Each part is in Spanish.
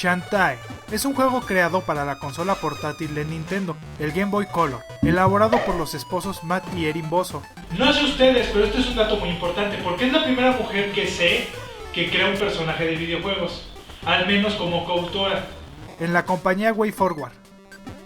Shantae es un juego creado para la consola portátil de Nintendo, el Game Boy Color, elaborado por los esposos Matt y Erin Bozo. No sé ustedes, pero esto es un dato muy importante, porque es la primera mujer que sé que crea un personaje de videojuegos, al menos como coautora. En la compañía WayForward,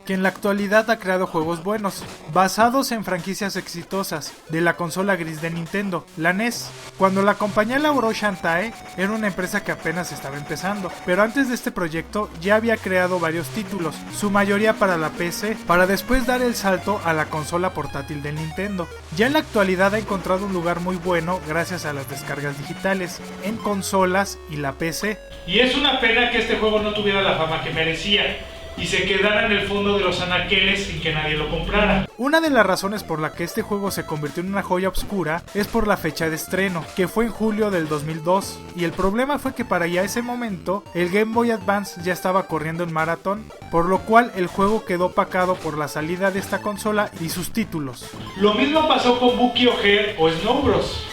que en la actualidad ha creado juegos buenos, basados en franquicias exitosas de la consola gris de Nintendo, la NES. Cuando la compañía elaboró Shantae, era una empresa que apenas estaba empezando, pero antes de este proyecto ya había creado varios títulos, su mayoría para la PC, para después dar el salto a la consola portátil de Nintendo. Ya en la actualidad ha encontrado un lugar muy bueno gracias a las descargas digitales, en consolas y la PC. Y es una pena que este juego no tuviera la fama que merecía y se quedara en el fondo de los anaqueles sin que nadie lo comprara. Una de las razones por la que este juego se convirtió en una joya oscura es por la fecha de estreno, que fue en julio del 2002, y el problema fue que para ya ese momento el Game Boy Advance ya estaba corriendo en maratón, por lo cual el juego quedó opacado por la salida de esta consola y sus títulos. Lo mismo pasó con Bucky O'Hare o Snow Bros,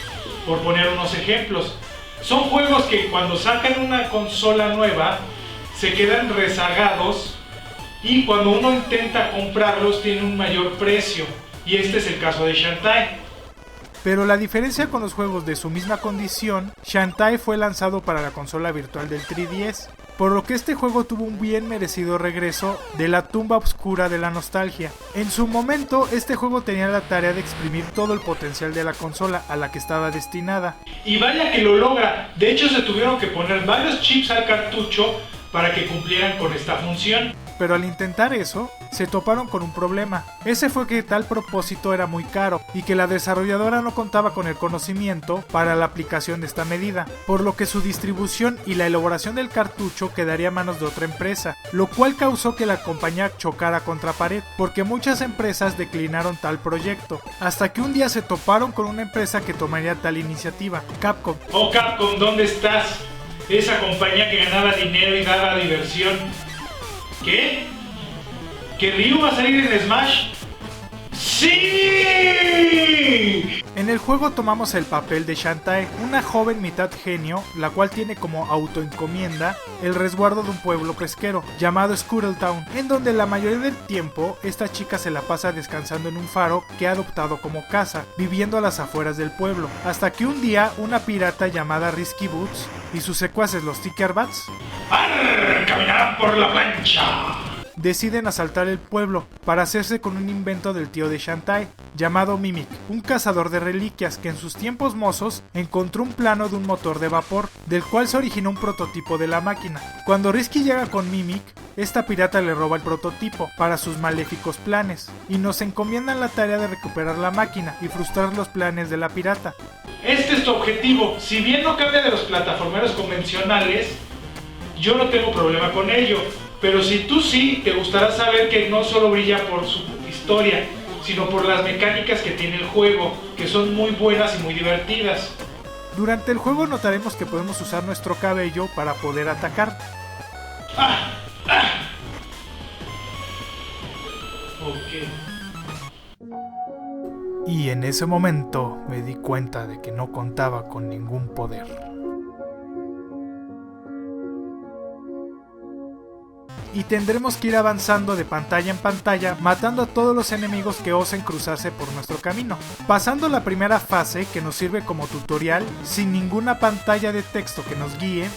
por poner unos ejemplos. Son juegos que cuando sacan una consola nueva se quedan rezagados y cuando uno intenta comprarlos tiene un mayor precio, y este es el caso de Shantae. Pero la diferencia con los juegos de su misma condición, Shantae fue lanzado para la consola virtual del 3DS, por lo que este juego tuvo un bien merecido regreso de la tumba oscura de la nostalgia. En su momento, este juego tenía la tarea de exprimir todo el potencial de la consola a la que estaba destinada. Y vaya que lo logra, de hecho se tuvieron que poner varios chips al cartucho para que cumplieran con esta función. Pero al intentar eso, se toparon con un problema. Ese fue que tal propósito era muy caro y que la desarrolladora no contaba con el conocimiento para la aplicación de esta medida, por lo que su distribución y la elaboración del cartucho quedaría a manos de otra empresa, lo cual causó que la compañía chocara contra pared, porque muchas empresas declinaron tal proyecto, hasta que un día se toparon con una empresa que tomaría tal iniciativa, Capcom. Oh Capcom, ¿dónde estás? Esa compañía que ganaba dinero y daba diversión. ¿Qué? ¿Que Ryu va a salir en Smash? ¡Sí! En el juego tomamos el papel de Shantae, una joven mitad genio, la cual tiene como autoencomienda el resguardo de un pueblo pesquero llamado Scuttletown, en donde la mayoría del tiempo esta chica se la pasa descansando en un faro que ha adoptado como casa, viviendo a las afueras del pueblo, hasta que un día una pirata llamada Risky Boots y sus secuaces los Tinkerbats caminarán por la plancha. Deciden asaltar el pueblo para hacerse con un invento del tío de Shantae, llamado Mimic, un cazador de reliquias que en sus tiempos mozos encontró un plano de un motor de vapor, del cual se originó un prototipo de la máquina. Cuando Risky llega con Mimic, esta pirata le roba el prototipo para sus maléficos planes, y nos encomiendan la tarea de recuperar la máquina y frustrar los planes de la pirata. Este es tu objetivo. Si bien no cambia de los plataformeros convencionales, yo no tengo problema con ello. Pero si tú sí, te gustará saber que no solo brilla por su historia, sino por las mecánicas que tiene el juego, que son muy buenas y muy divertidas. Durante el juego notaremos que podemos usar nuestro cabello para poder atacar. Ok. Y en ese momento me di cuenta de que no contaba con ningún poder. Y tendremos que ir avanzando de pantalla en pantalla, matando a todos los enemigos que osen cruzarse por nuestro camino. Pasando la primera fase, que nos sirve como tutorial, sin ninguna pantalla de texto que nos guíe,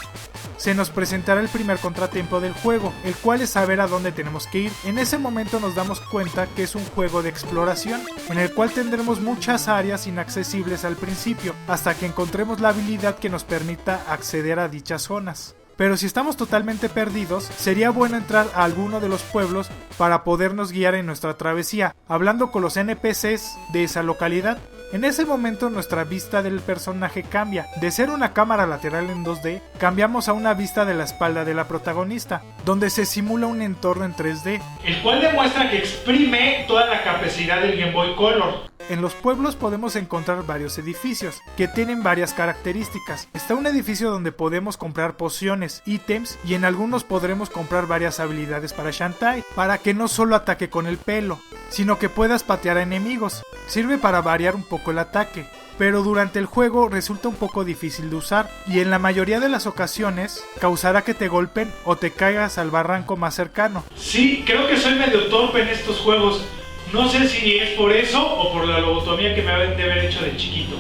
se nos presentará el primer contratiempo del juego, el cual es saber a dónde tenemos que ir. En ese momento nos damos cuenta que es un juego de exploración, en el cual tendremos muchas áreas inaccesibles al principio, hasta que encontremos la habilidad que nos permita acceder a dichas zonas. Pero si estamos totalmente perdidos, sería bueno entrar a alguno de los pueblos para podernos guiar en nuestra travesía, hablando con los NPCs de esa localidad. En ese momento nuestra vista del personaje cambia. De ser una cámara lateral en 2D, cambiamos a una vista de la espalda de la protagonista, donde se simula un entorno en 3D. El cual demuestra que exprime toda la capacidad del Game Boy Color. En los pueblos podemos encontrar varios edificios, que tienen varias características. Está un edificio donde podemos comprar pociones, ítems, y en algunos podremos comprar varias habilidades para Shantae, para que no solo ataque con el pelo, sino que puedas patear a enemigos. Sirve para variar un poco el ataque. pero durante el juego resulta un poco difícil de usar y en la mayoría de las ocasiones causará que te golpeen o te caigas al barranco más cercano. Sí, creo que soy medio torpe en estos juegos. No sé si es por eso o por la lobotomía que me deben de haber hecho de chiquito.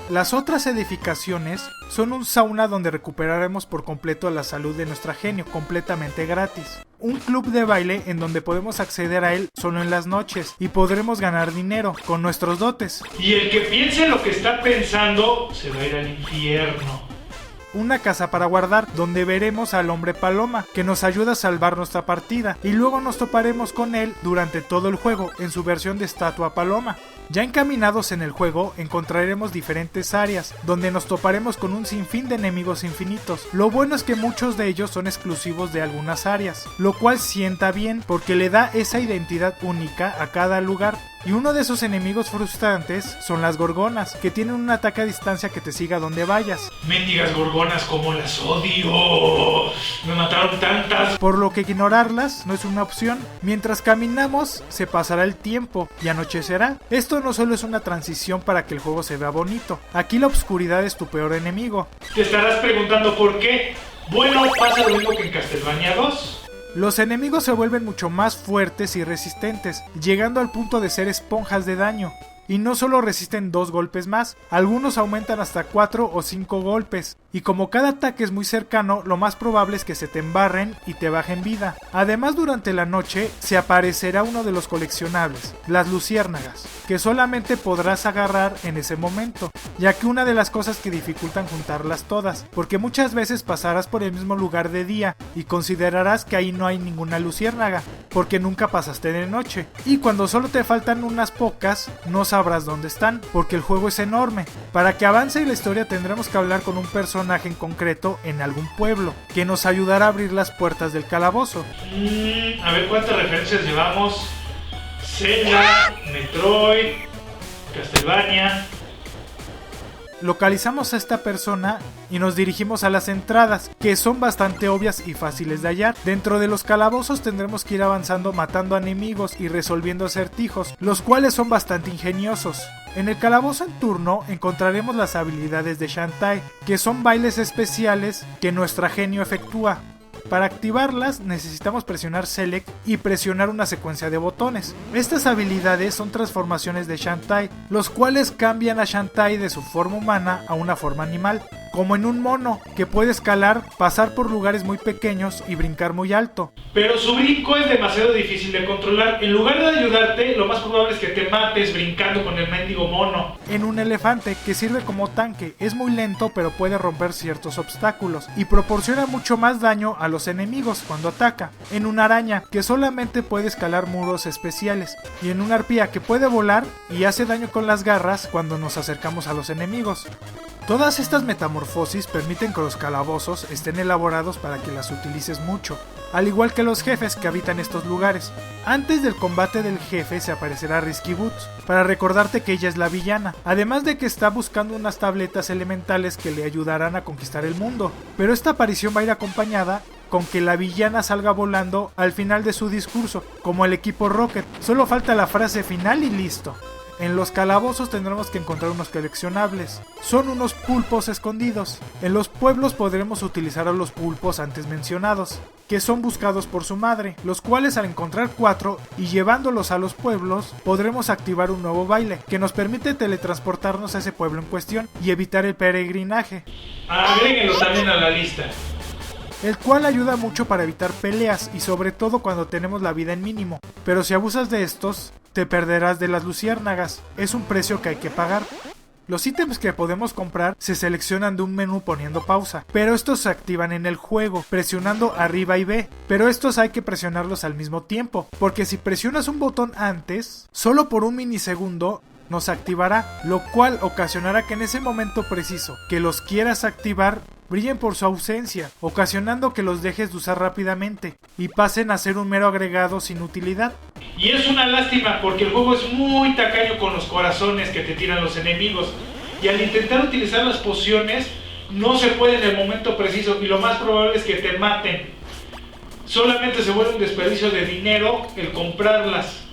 Las otras edificaciones son un sauna donde recuperaremos por completo la salud de nuestra genio completamente gratis. Un club de baile en donde podemos acceder a él solo en las noches y podremos ganar dinero con nuestros dotes. Y el que piense lo que está pensando se va a ir al infierno. Una casa para guardar donde veremos al hombre paloma que nos ayuda a salvar nuestra partida y luego nos toparemos con él durante todo el juego en su versión de estatua paloma. Ya encaminados en el juego encontraremos diferentes áreas donde nos toparemos con un sinfín de enemigos infinitos. Lo bueno es que muchos de ellos son exclusivos de algunas áreas, lo cual sienta bien porque le da esa identidad única a cada lugar. Y uno de esos enemigos frustrantes son las gorgonas, que tienen un ataque a distancia que te siga donde vayas. Mendigas gorgonas, como las odio. Me mataron tantas. Por lo que ignorarlas no es una opción. Mientras caminamos, se pasará el tiempo y anochecerá. Esto no solo es una transición para que el juego se vea bonito. Aquí la oscuridad es tu peor enemigo. Te estarás preguntando por qué. Bueno, pasa lo mismo que en Castlevania 2. Los enemigos se vuelven mucho más fuertes y resistentes, llegando al punto de ser esponjas de daño. Y no solo resisten 2 golpes más, algunos aumentan hasta 4 o 5 golpes. Y como cada ataque es muy cercano, lo más probable es que se te embarren y te bajen vida. Además, durante la noche se aparecerá uno de los coleccionables, las luciérnagas, que solamente podrás agarrar en ese momento, ya que una de las cosas que dificultan juntarlas todas, porque muchas veces pasarás por el mismo lugar de día y considerarás que ahí no hay ninguna luciérnaga, porque nunca pasaste de noche. Y cuando solo te faltan unas pocas, no sabrás dónde están, porque el juego es enorme. Para que avance la historia tendremos que hablar con un personaje en concreto en algún pueblo, que nos ayudará a abrir las puertas del calabozo. A ver cuántas referencias llevamos. Zelda, Metroid, Castlevania. Localizamos a esta persona y nos dirigimos a las entradas, que son bastante obvias y fáciles de hallar. Dentro de los calabozos tendremos que ir avanzando matando enemigos y resolviendo acertijos, los cuales son bastante ingeniosos. En el calabozo en turno encontraremos las habilidades de Shantae, que son bailes especiales que nuestra genio efectúa. Para activarlas necesitamos presionar Select y presionar una secuencia de botones. Estas habilidades son transformaciones de Shantae, los cuales cambian a Shantae de su forma humana a una forma animal, como en un mono, que puede escalar, pasar por lugares muy pequeños y brincar muy alto. Pero su brinco es demasiado difícil de controlar. En lugar de ayudarte, lo más probable es que te mates brincando con el mendigo mono. En un elefante, que sirve como tanque, es muy lento pero puede romper ciertos obstáculos y proporciona mucho más daño a los enemigos cuando ataca. En una araña, que solamente puede escalar muros especiales. Y en una arpía, que puede volar y hace daño con las garras cuando nos acercamos a los enemigos. Todas estas metamorfosis permiten que los calabozos estén elaborados para que las utilices mucho, al igual que los jefes que habitan estos lugares. Antes del combate del jefe se aparecerá Risky Boots, para recordarte que ella es la villana, además de que está buscando unas tabletas elementales que le ayudarán a conquistar el mundo. Pero esta aparición va a ir acompañada con que la villana salga volando al final de su discurso, como el equipo Rocket. Solo falta la frase final y listo. En los calabozos tendremos que encontrar unos coleccionables. Son unos pulpos escondidos. En los pueblos podremos utilizar a los pulpos antes mencionados, que son buscados por su madre, los cuales al encontrar 4 y llevándolos a los pueblos, podremos activar un nuevo baile, que nos permite teletransportarnos a ese pueblo en cuestión y evitar el peregrinaje. Agréguenlo también a la lista. El cual ayuda mucho para evitar peleas y sobre todo cuando tenemos la vida en mínimo, pero si abusas de estos, te perderás de las luciérnagas, es un precio que hay que pagar. Los ítems que podemos comprar se seleccionan de un menú poniendo pausa, pero estos se activan en el juego, presionando arriba y B, pero estos hay que presionarlos al mismo tiempo, porque si presionas un botón antes, solo por un minisegundo, nos activará, lo cual ocasionará que en ese momento preciso que los quieras activar, brillen por su ausencia, ocasionando que los dejes de usar rápidamente y pasen a ser un mero agregado sin utilidad. Y es una lástima porque el juego es muy tacaño con los corazones que te tiran los enemigos, y al intentar utilizar las pociones no se puede en el momento preciso y lo más probable es que te maten. Solamente se vuelve un desperdicio de dinero el comprarlas.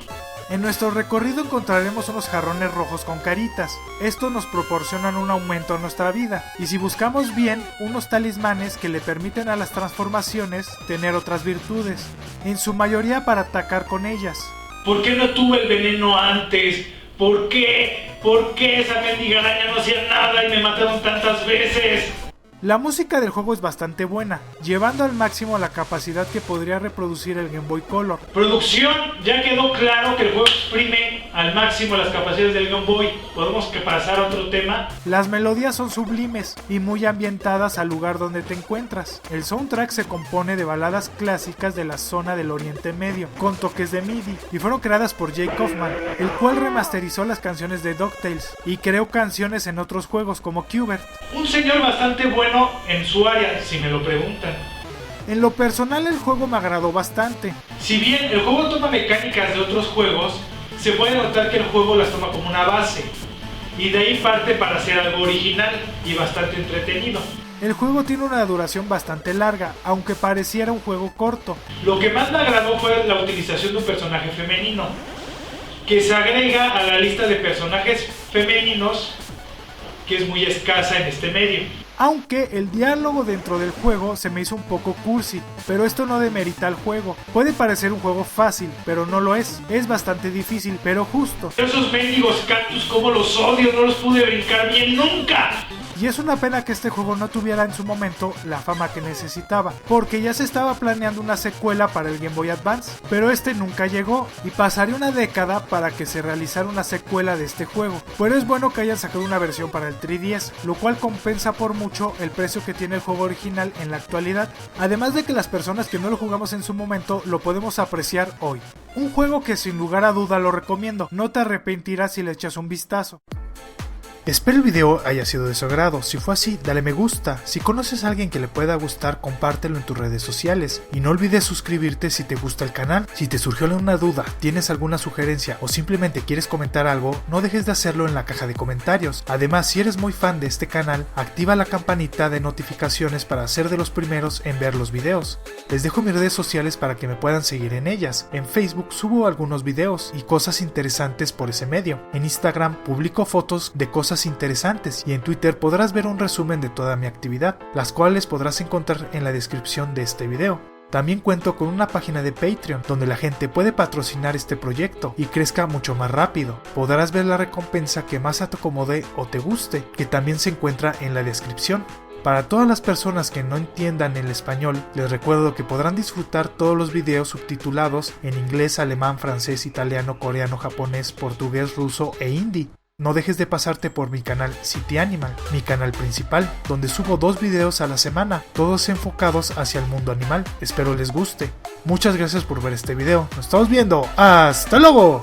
En nuestro recorrido encontraremos unos jarrones rojos con caritas. Estos nos proporcionan un aumento a nuestra vida, y si buscamos bien, unos talismanes que le permiten a las transformaciones tener otras virtudes, en su mayoría para atacar con ellas. ¿Por qué no tuve el veneno antes? ¿Por qué? ¿Por qué esa mendiga araña no hacía nada y me mataron tantas veces? La música del juego es bastante buena, llevando al máximo la capacidad que podría reproducir el Game Boy Color. Producción, ya quedó claro que el juego exprime al máximo las capacidades del Game Boy. ¿Podemos pasar a otro tema? Las melodías son sublimes y muy ambientadas al lugar donde te encuentras. El soundtrack se compone de baladas clásicas de la zona del Oriente Medio, con toques de MIDI, y fueron creadas por Jake Kaufman, el cual remasterizó las canciones de DuckTales y creó canciones en otros juegos como Q*bert. Un señor bastante bueno en su área, si me lo preguntan. En lo personal, el juego me agradó bastante. Si bien el juego toma mecánicas de otros juegos, se puede notar que el juego las toma como una base, y de ahí parte para hacer algo original y bastante entretenido. El juego tiene una duración bastante larga, aunque pareciera un juego corto. Lo que más me agradó fue la utilización de un personaje femenino, que se agrega a la lista de personajes femeninos, que es muy escasa en este medio. Aunque el diálogo dentro del juego se me hizo un poco cursi, pero esto no demerita al juego. Puede parecer un juego fácil, pero no lo es. Es bastante difícil, pero justo. Esos mendigos cactus, como los odio, no los pude brincar bien nunca. Y es una pena que este juego no tuviera en su momento la fama que necesitaba, porque ya se estaba planeando una secuela para el Game Boy Advance, pero este nunca llegó, y pasaría una década para que se realizara una secuela de este juego. Pero es bueno que hayan sacado una versión para el 3DS, lo cual compensa por mucho el precio que tiene el juego original en la actualidad, además de que las personas que no lo jugamos en su momento lo podemos apreciar hoy. Un juego que sin lugar a duda lo recomiendo, no te arrepentirás si le echas un vistazo. Espero el video haya sido de su agrado. Si fue así, dale me gusta. Si conoces a alguien que le pueda gustar, compártelo en tus redes sociales. Y no olvides suscribirte si te gusta el canal. Si te surgió alguna duda, tienes alguna sugerencia o simplemente quieres comentar algo, no dejes de hacerlo en la caja de comentarios. Además, si eres muy fan de este canal, activa la campanita de notificaciones para ser de los primeros en ver los videos. Les dejo mis redes sociales para que me puedan seguir en ellas. En Facebook subo algunos videos y cosas interesantes por ese medio. En Instagram publico fotos de cosas interesantes y en Twitter podrás ver un resumen de toda mi actividad, las cuales podrás encontrar en la descripción de este video. También cuento con una página de Patreon donde la gente puede patrocinar este proyecto y crezca mucho más rápido. Podrás ver la recompensa que más te acomode o te guste, que también se encuentra en la descripción. Para todas las personas que no entiendan el español, les recuerdo que podrán disfrutar todos los videos subtitulados en inglés, alemán, francés, italiano, coreano, japonés, portugués, ruso e hindi. No dejes de pasarte por mi canal City Animal, mi canal principal, donde subo 2 videos a la semana, todos enfocados hacia el mundo animal. Espero les guste. Muchas gracias por ver este video. Nos estamos viendo. ¡Hasta luego!